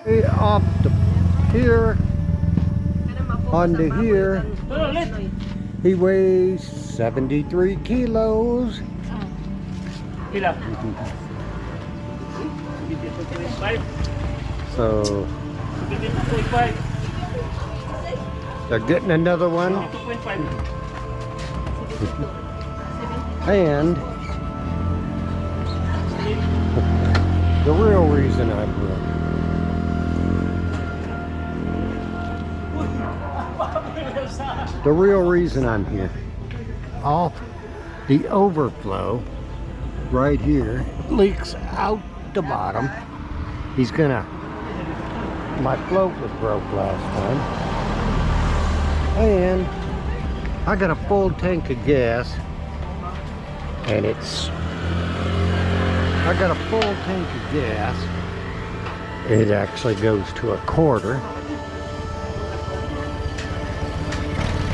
Off to here, onto here. He weighs 73 kilos. So they're getting another one. And the real reason I'm here. The real reason I'm here. All the overflow right here leaks out the bottom. He's gonna, my float was broke last time. And I got a full tank of gas. And I got a full tank of gas. It actually goes to a quarter.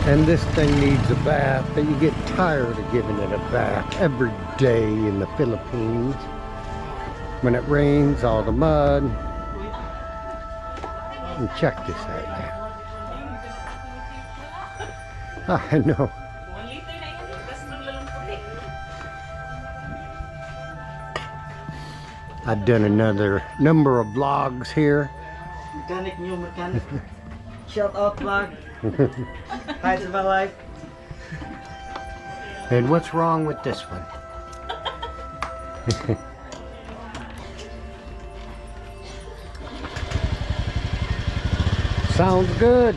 And this thing needs a bath, but you get tired of giving it a bath every day in the Philippines. When it rains, all the mud. And check this out now. I know. I've done another number of vlogs here. Mechanic, new mechanic. Shout out vlog. Hi to my life. And what's wrong with this one? Sounds good.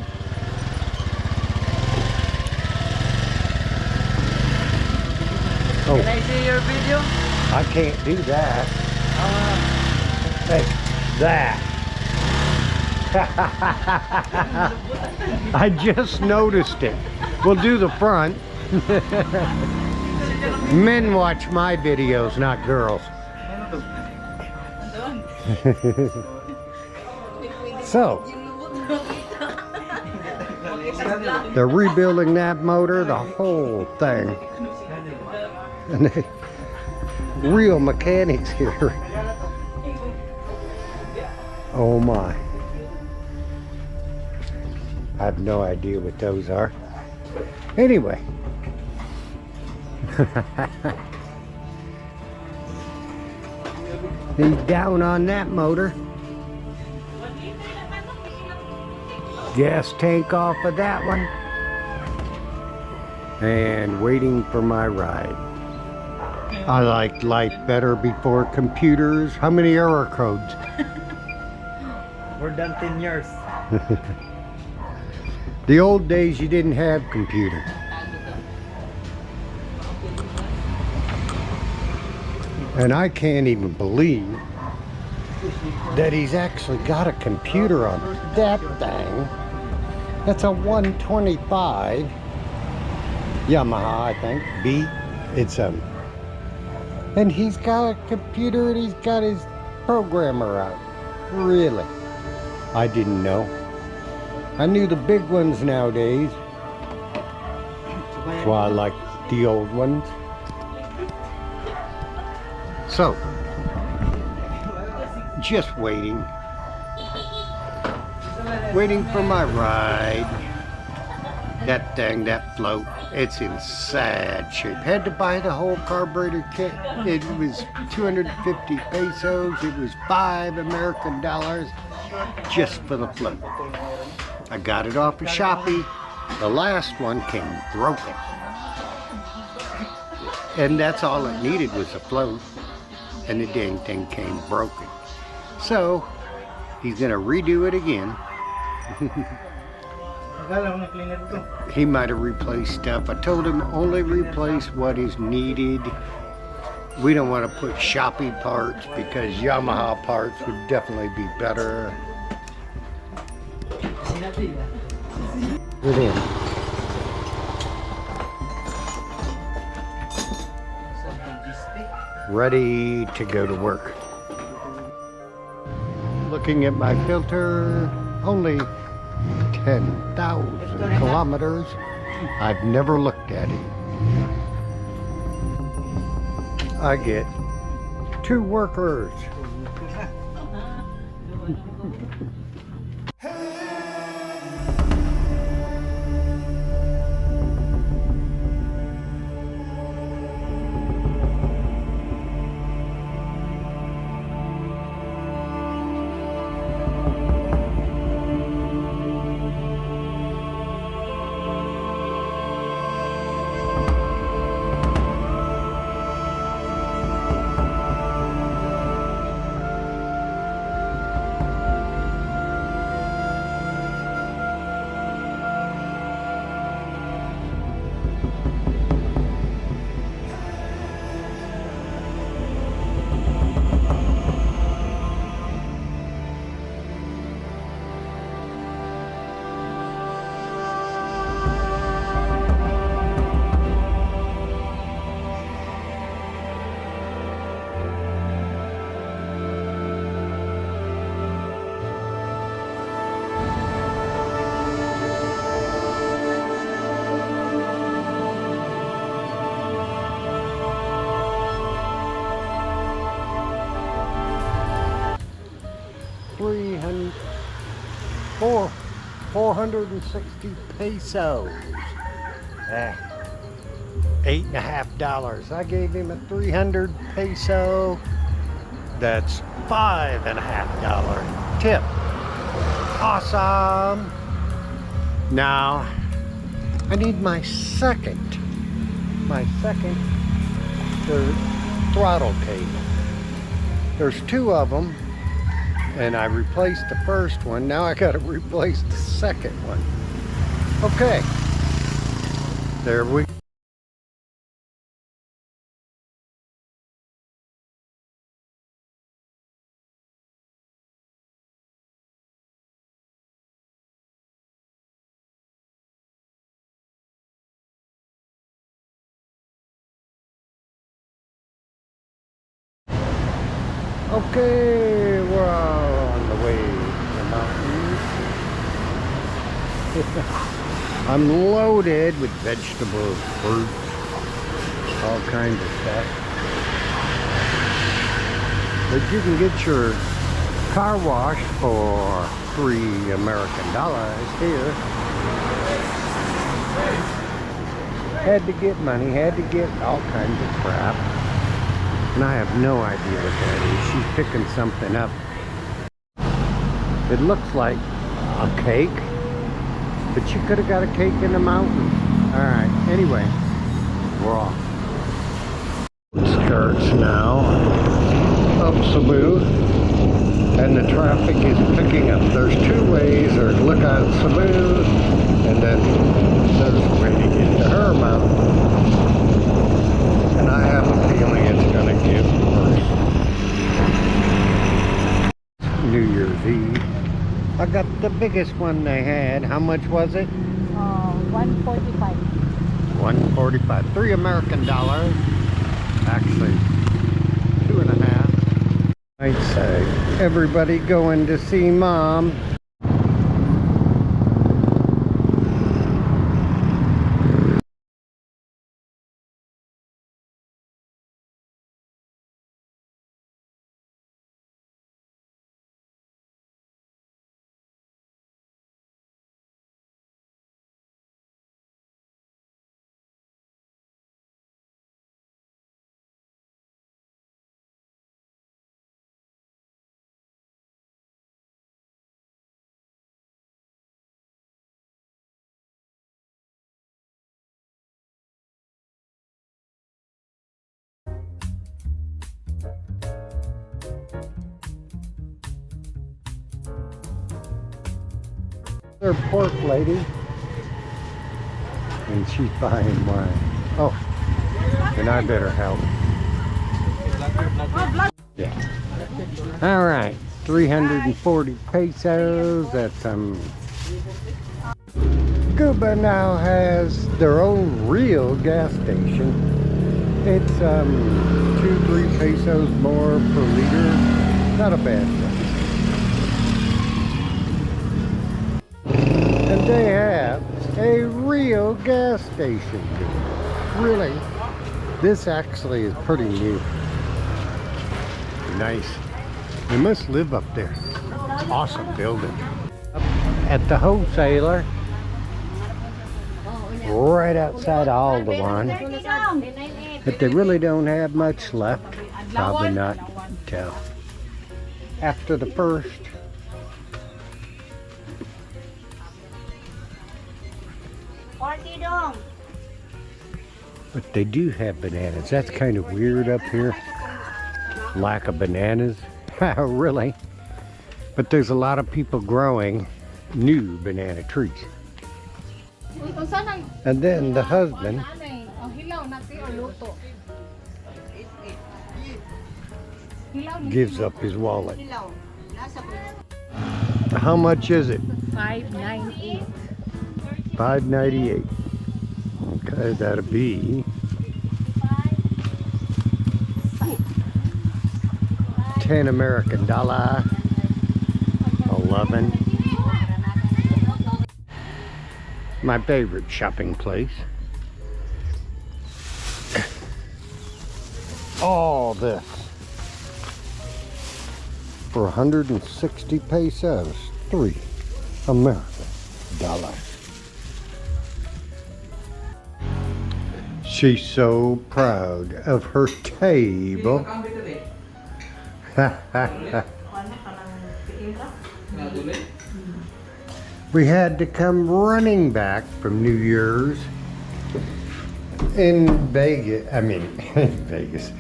Oh. Can I see your video? I can't do that. Hey, that. I just noticed it. We'll do the front. Men watch my videos, not girls. So, they're rebuilding that motor, the whole thing. And they, real mechanics here. Oh my. I have no idea what those are. Anyway. He's down on that motor. Gas tank off of that one. And waiting for my ride. I like life better before computers. How many error codes? More than 10 years. The old days you didn't have computers. And I can't even believe that he's actually got a computer on that thing. That's a 125 Yamaha, I think. B. It's and he's got a computer and he's got his programmer out. Really? I didn't know. I knew the big ones nowadays. That's why I like the old ones. So, just waiting. Waiting for my ride. That thing, that float, it's in sad shape. Had to buy the whole carburetor kit. It was 250 pesos. It was $5 American just for the float. I got it off of Shopee. The last one came broken. And that's all it needed was a float. And the dang thing came broken. So, he's gonna redo it again. He might have replaced stuff. I told him only replace what is needed. We don't want to put Shopee parts because Yamaha parts would definitely be better. Get in. Ready to go to work. Looking at my filter, only 10,000 kilometers. I've never looked at it. I get 2 workers. $460 pesos. $8.50. I gave him a 300 peso. That's $5.50 tip. Awesome. Now I need my second throttle cable. There's two of them, and I replaced the first one. Now I got to replace the second one. Okay, there we go. Okay, we're on the way to the mountains. I'm loaded with vegetables, fruits, all kinds of stuff. But you can get your car wash for $3 American here. Had to get money, had to get all kinds of crap. And I have no idea what that is. She's picking something up. It looks like a cake, but you could have got a cake in the mountains. Alright, anyway, we're off. Skirts now up Cebu, and the traffic is picking up. There's two ways. There's Lookout Cebu, and then there's a way to get to her mountain. And I have a feeling it's going to get worse. New Year's Eve. I got the biggest one they had. How much was it? $145. $145. $3 American. Actually, 2.5. I'd say everybody going to see Mom. Their pork lady, and she's buying wine. Oh, and I better help. Yeah. All right, 340 pesos. That's Cuba now has their own real gas station. It's 2-3 pesos more per liter. Not a bad thing. And they have a real gas station. Really, this actually is pretty new. Nice. They must live up there. Awesome building. At the wholesaler, right outside Aldewan, but they really don't have much left. Probably not till after the first. But they do have bananas. That's kind of weird up here. Lack of bananas. Really? But there's a lot of people growing new banana trees. And then the husband gives up his wallet. How much is it? $5.98. $5.98. Okay, that'll be 10 American dollar. 11. My favorite shopping place. All this for 160 pesos, 3 American dollars. She's so proud of her table. We had to come running back from New Year's in Vegas. I mean, Vegas.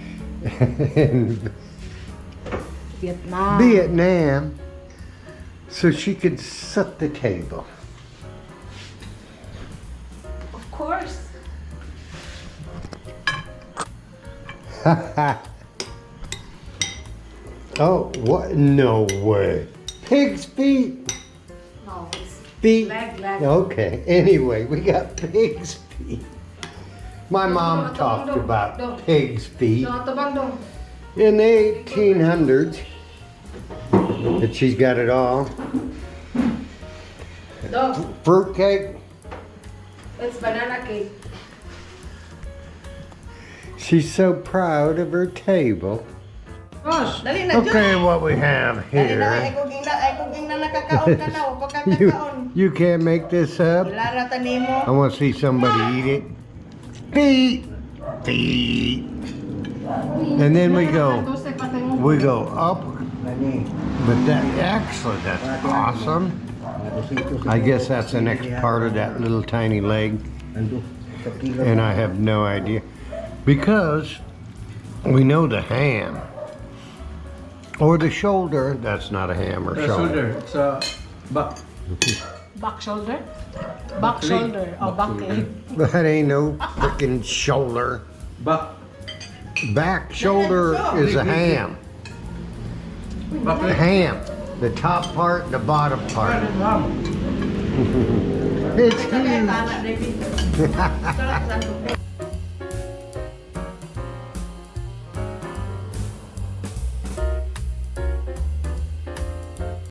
In Vietnam, so she could set the table. Of course. Oh, what? No way. Pig's feet. No, it's Feet. leg. Okay. Anyway, we got pig's feet. My mom talked about pig's feet in the 1800s. That she's got it all. Fruitcake. It's banana cake. She's so proud of her table. Okay, what we have here. You can't make this up. I want to see somebody eat it. Feet. And then we go up. But that's awesome. I guess that's the next part of that little tiny leg. And I have no idea. Because we know the ham. Or the shoulder. That's not a ham or shoulder. It's a back. Back shoulder? Back shoulder. Oh, back leg. That ain't no freaking shoulder. Back. Back shoulder is a ham. Ham. The top part and the bottom part. It's huge.